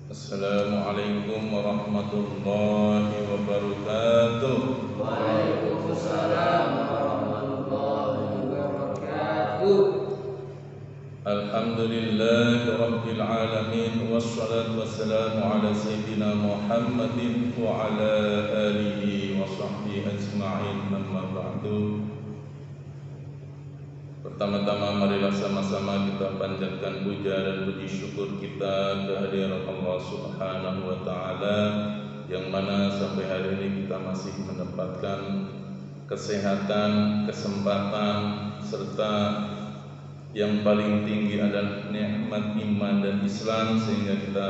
Assalamualaikum warahmatullahi wabarakatuh. Waalaikumsalam warahmatullahi wabarakatuh. Alhamdulillahi rabbil alamin, wassalatu wassalamu ala sayyidina Muhammadin wa ala alihi wa sahbihi ajma'in, amma ba'du. Pertama-tama marilah sama-sama kita panjatkan puja dan puji syukur kita kehadirat Allah Subhanahu wa taala, yang mana sampai hari ini kita masih mendapatkan kesehatan, kesempatan, serta yang paling tinggi adalah nikmat iman dan Islam, sehingga kita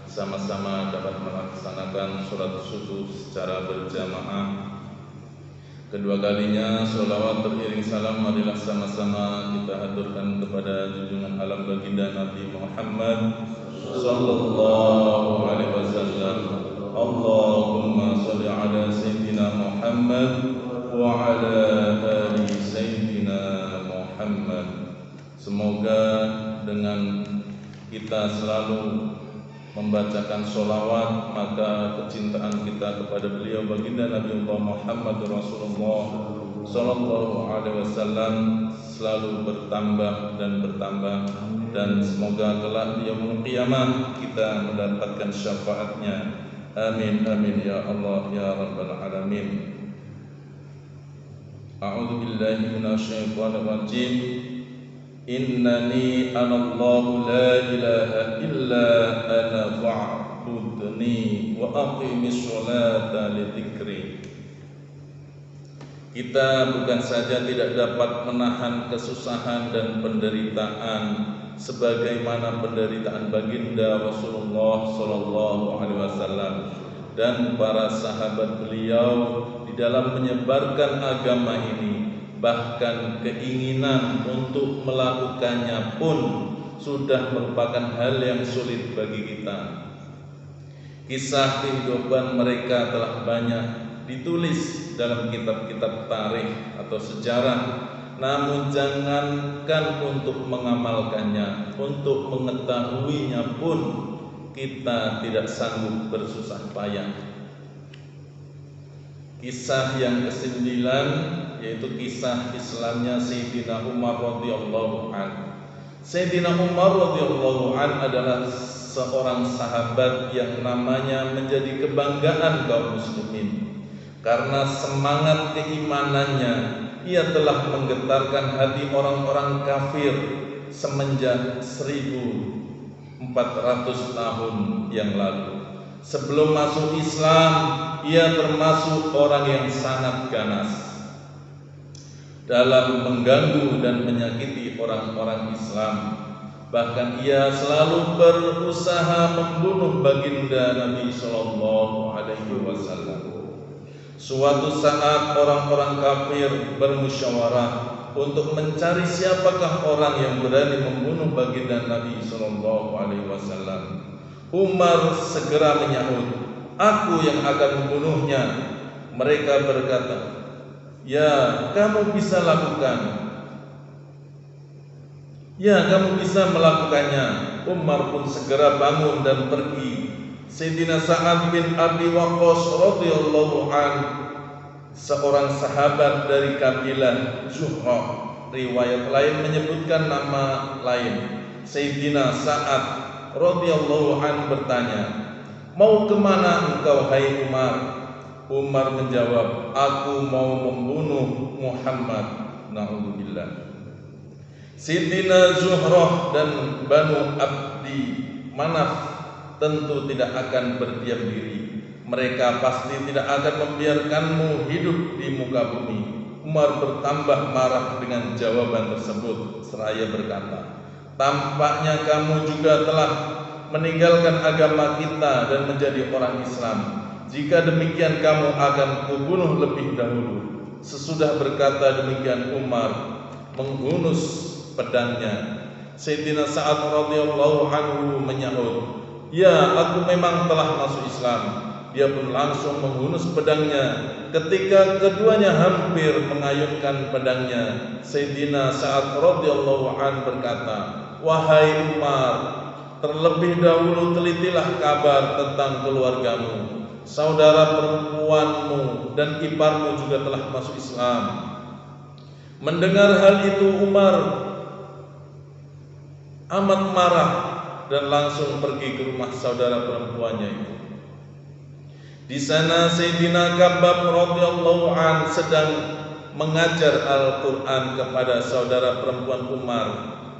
sama-sama dapat melaksanakan sholat subuh secara berjamaah. Kedua kalinya sholawat beriring salam marilah sama-sama kita haturkan kepada junjungan alam baginda Nabi Muhammad sallallahu alaihi wasallam. Allahumma sholli ala sayyidina Muhammad wa ala ali sayyidina Muhammad. Semoga dengan kita selalu membacakan sholawat, maka kecintaan kita kepada beliau baginda Nabi Muhammad Rasulullah sallallahu alaihi wasallam selalu bertambah dan bertambah, dan semoga kelak di yaumul qiyamah kita mendapatkan syafaatnya. Amin amin ya Allah ya rabbal alamin. A'udzu billahi minasyaitonir rajim. Innani anallahu la ilaha illa ana fa'budni wa aqimis sholata li dzikri. Kita bukan saja tidak dapat menahan kesusahan dan penderitaan sebagaimana penderitaan baginda Rasulullah sallallahu alaihi wasallam dan para sahabat beliau di dalam menyebarkan agama ini. Bahkan keinginan untuk melakukannya pun sudah merupakan hal yang sulit bagi kita. Kisah kehidupan mereka telah banyak ditulis dalam kitab-kitab tarikh atau sejarah, namun jangankan untuk mengamalkannya, untuk mengetahuinya pun kita tidak sanggup bersusah payah. Kisah yang ke-9 yaitu kisah Islamnya Sayyidina Umar radhiyallahu an. Sayyidina Umar radhiyallahu an adalah seorang sahabat yang namanya menjadi kebanggaan kaum muslimin. Karena semangat keimanannya, ia telah menggetarkan hati orang-orang kafir semenjak 1400 tahun yang lalu. Sebelum masuk Islam, ia termasuk orang yang sangat ganas dalam mengganggu dan menyakiti orang-orang Islam. Bahkan ia selalu berusaha membunuh baginda Nabi sallallahu alaihi wasallam. Suatu saat orang-orang kafir bermusyawarah untuk mencari siapakah orang yang berani membunuh baginda Nabi sallallahu alaihi wasallam. Umar segera menyahut, "Aku yang akan membunuhnya." Mereka berkata, "Ya, kamu bisa lakukan. Ya, kamu bisa melakukannya." Umar pun segera bangun dan pergi. Sayyidina Sa'ad bin Abi Waqqas radhiyallahu an, seorang sahabat dari kabilah Zuhrah, riwayat lain menyebutkan nama lain, Sayyidina Sa'ad radhiyallahu an bertanya, "Mau kemana engkau hai Umar?" Umar menjawab, "Aku mau membunuh Muhammad." Na'udzubillah. Sayyidina Zuhrah dan Banu Abdi Manaf tentu tidak akan berdiam diri. Mereka pasti tidak akan membiarkanmu hidup di muka bumi. Umar bertambah marah dengan jawaban tersebut seraya berkata, "Tampaknya kamu juga telah meninggalkan agama kita dan menjadi orang Islam. Jika demikian kamu akan kubunuh lebih dahulu." Sesudah berkata demikian, Umar menghunus pedangnya. Sayyidina Sa'ad radhiyallahu anhu menyahut, "Ya, aku memang telah masuk Islam." Dia pun langsung menghunus pedangnya. Ketika keduanya hampir mengayunkan pedangnya, Sayyidina Sa'ad radhiyallahu an berkata, "Wahai Umar, terlebih dahulu telitilah kabar tentang keluargamu, saudara perempuanmu dan iparmu juga telah masuk Islam. Mendengar hal itu Umar amat marah dan langsung pergi ke rumah saudara perempuannya itu. Di sana Sayyidina Khabbab radhiyallahu an sedang mengajar Al-Quran kepada saudara perempuan Umar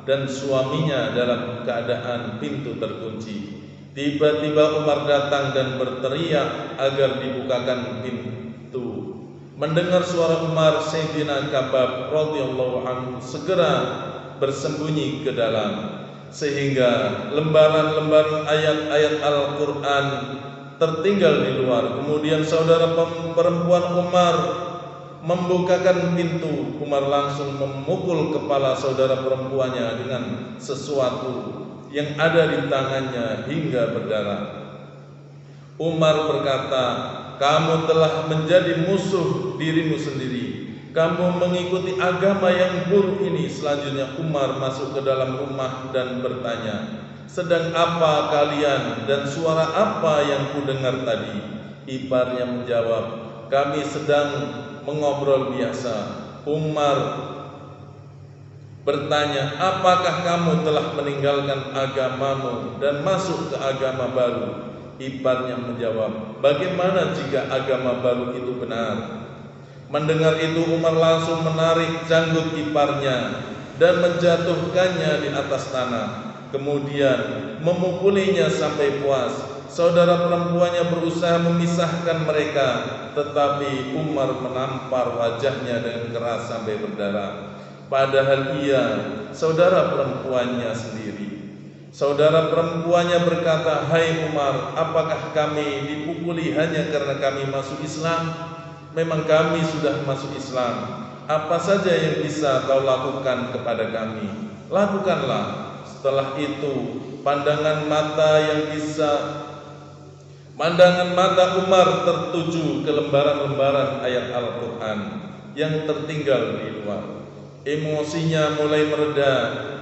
dan suaminya dalam keadaan pintu terkunci. Tiba-tiba Umar datang dan berteriak agar dibukakan pintu. Mendengar suara Umar, Sayyidina Khabbab radhiyallahu anhu segera bersembunyi ke dalam, sehingga lembaran-lembaran ayat-ayat Al-Quran tertinggal di luar. Kemudian saudara perempuan Umar membukakan pintu. Umar langsung memukul kepala saudara perempuannya dengan sesuatu yang ada di tangannya hingga berdarah. Umar berkata, "Kamu telah menjadi musuh dirimu sendiri. Kamu mengikuti agama yang buruk ini." Selanjutnya Umar masuk ke dalam rumah dan bertanya, "Sedang apa kalian dan suara apa yang kudengar tadi?" Iparnya menjawab, "Kami sedang mengobrol biasa." Umar bertanya, "Apakah kamu telah meninggalkan agamamu dan masuk ke agama baru?" Iparnya menjawab, "Bagaimana jika agama baru itu benar?" Mendengar itu Umar langsung menarik janggut iparnya dan menjatuhkannya di atas tanah, kemudian memukulinya sampai puas. Saudara perempuannya berusaha memisahkan mereka, tetapi Umar menampar wajahnya dengan keras sampai berdarah. Padahal ia saudara perempuannya sendiri. Saudara perempuannya berkata, "Hai Umar, apakah kami dipukuli hanya karena kami masuk Islam? Memang kami sudah masuk Islam. Apa saja yang bisa kau lakukan kepada kami, lakukanlah." Setelah itu pandangan mata Umar tertuju ke lembaran-lembaran ayat Al-Quran yang tertinggal di luar. Emosinya mulai mereda.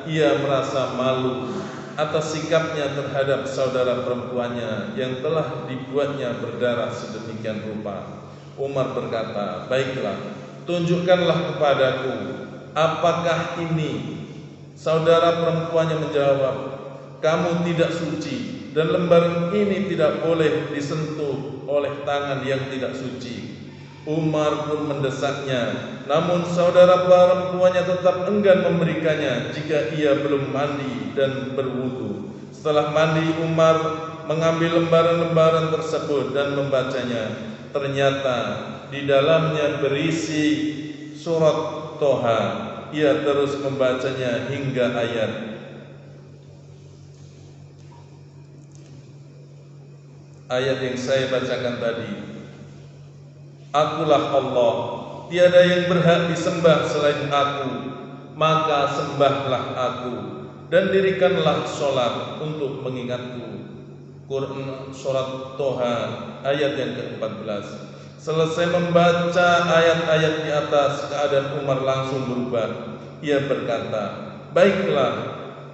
Ia merasa malu atas sikapnya terhadap saudara perempuannya yang telah dibuatnya berdarah sedemikian rupa. Umar berkata, "Baiklah, tunjukkanlah kepadaku apakah ini." Saudara perempuannya menjawab, "Kamu tidak suci dan lembaran ini tidak boleh disentuh oleh tangan yang tidak suci." Umar pun mendesaknya, namun saudara perempuannya tetap enggan memberikannya jika ia belum mandi dan berwudu. Setelah mandi, Umar mengambil lembaran-lembaran tersebut dan membacanya. Ternyata di dalamnya berisi surat Toha. Ia terus membacanya hingga ayat yang saya bacakan tadi. "Akulah Allah, tiada yang berhak disembah selain Aku, maka sembahlah Aku dan dirikanlah sholat untuk mengingatku." Quran surat Toha ayat yang ke-14. Selesai membaca ayat-ayat di atas, keadaan Umar langsung berubah. Ia berkata, "Baiklah,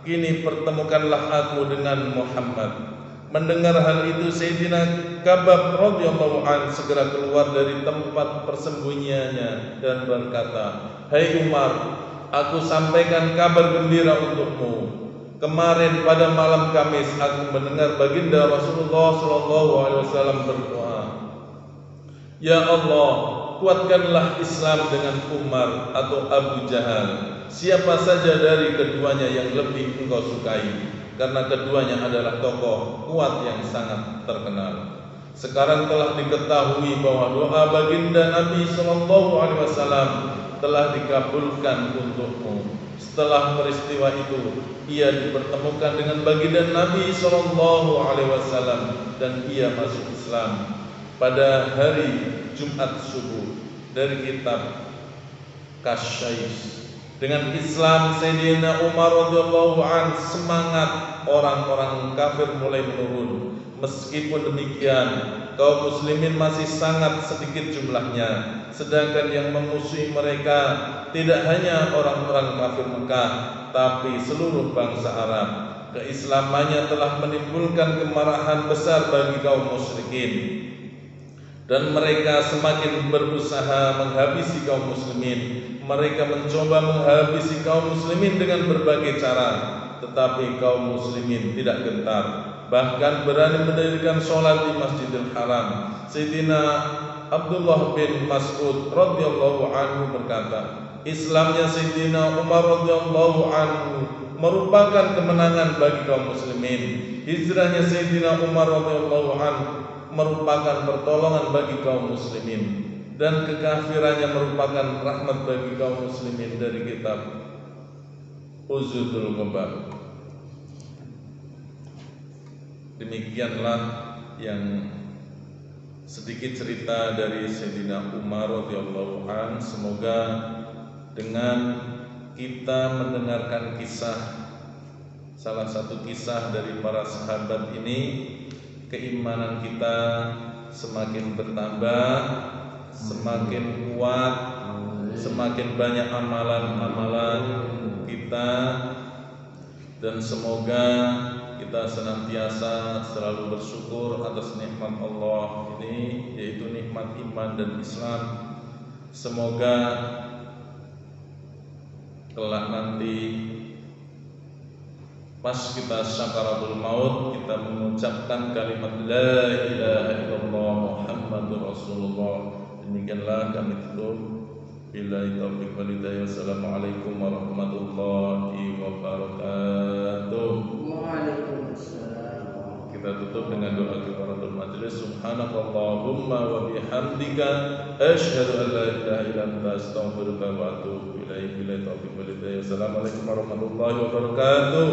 kini pertemukanlah aku dengan Muhammad." Mendengar hal itu, Sayyidina Khabbab radhiyallahu an segera keluar dari tempat persembunyiannya dan berkata, "Hai Umar, aku sampaikan kabar gembira untukmu. Kemarin pada malam Kamis aku mendengar baginda Rasulullah SAW berdoa, 'Ya Allah, kuatkanlah Islam dengan Umar atau Abu Jahal, siapa saja dari keduanya yang lebih engkau sukai, karena keduanya adalah tokoh kuat yang sangat terkenal.' Sekarang telah diketahui bahwa doa baginda Nabi SAW telah dikabulkan untukmu." Setelah peristiwa itu, ia dipertemukan dengan baginda Nabi SAW dan ia masuk Islam pada hari Jumat subuh. Dari kitab Kasyais. Dengan Islam Sayyidina Umar radhiyallahu an, semangat orang-orang kafir mulai menurun. Meskipun demikian, kaum muslimin masih sangat sedikit jumlahnya, sedangkan yang memusuhi mereka tidak hanya orang-orang kafir Mekah, tapi seluruh bangsa Arab. keislamannya telah menimbulkan kemarahan besar bagi kaum musyrikin, dan mereka semakin berusaha menghabisi kaum muslimin. Mereka mencoba menghabisi kaum muslimin dengan berbagai cara, tetapi kaum muslimin tidak gentar, bahkan berani mendirikan sholat di Masjidil Haram. Sayyidina Abdullah bin Mas'ud radhiyallahu anhu berkata, Islamnya Sayyidina Umar radhiyallahu anhu merupakan kemenangan bagi kaum muslimin. Hijrahnya Sayyidina Umar radhiyallahu anhu merupakan pertolongan bagi kaum muslimin, dan kekafirannya merupakan rahmat bagi kaum muslimin. Dari kitab Uzudul Ghaba. Demikianlah yang sedikit cerita dari Sayyidina Umar radhiyallahu an. Semoga dengan kita mendengarkan kisah, salah satu kisah dari para sahabat ini, keimanan kita semakin bertambah, semakin kuat, semakin banyak amalan-amalan kita, dan semoga kita senantiasa selalu bersyukur atas nikmat Allah ini, yaitu nikmat iman dan Islam. Semoga kelak nanti pas kita syakaratul maut, kita mengucapkan kalimat la ilaha illallah Muhammadur Rasulullah. Demikianlah kami tutup. Billahi taufiq wal hidayah. Wassalamualaikum warahmatullahi wabarakatuh. Waalaikumsalam. Kita tutup dengan doa kifaratul majlis. Subhanakallahumma wa bihamdika asyhadu an la ilaha illa anta astaghfiruka wa atubu ilaik. Billahi taufiq wal hidayah. Wassalamualaikum warahmatullahi wabarakatuh.